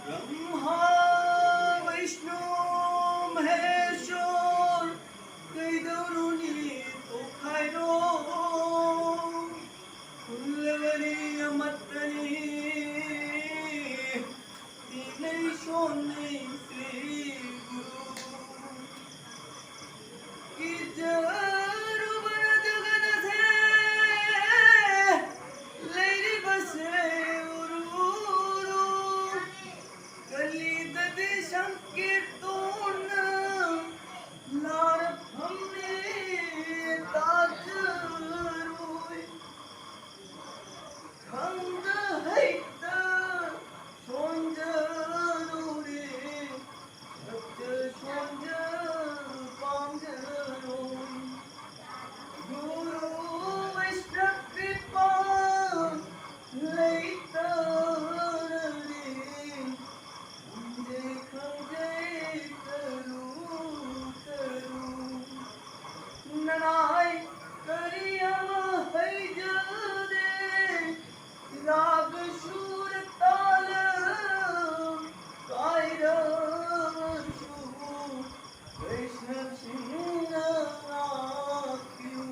ब्रह्मा वैष्णो महेश्वर कैदरुनी तो खायरो फुलवरी अमतनी तीनई सोने श्री गुरु की जरू बर जगन से लैरी बसे उरू गली ददी संकीर्तन लार हमने ताज रोय खंड हैत सोंज रे सत्य सोंज पांज रोय गुरु वैष्णव कृपा लैत रे ननाय करियम है जदे राग शूर ताल कायर वैष्णव सिंह आख्यू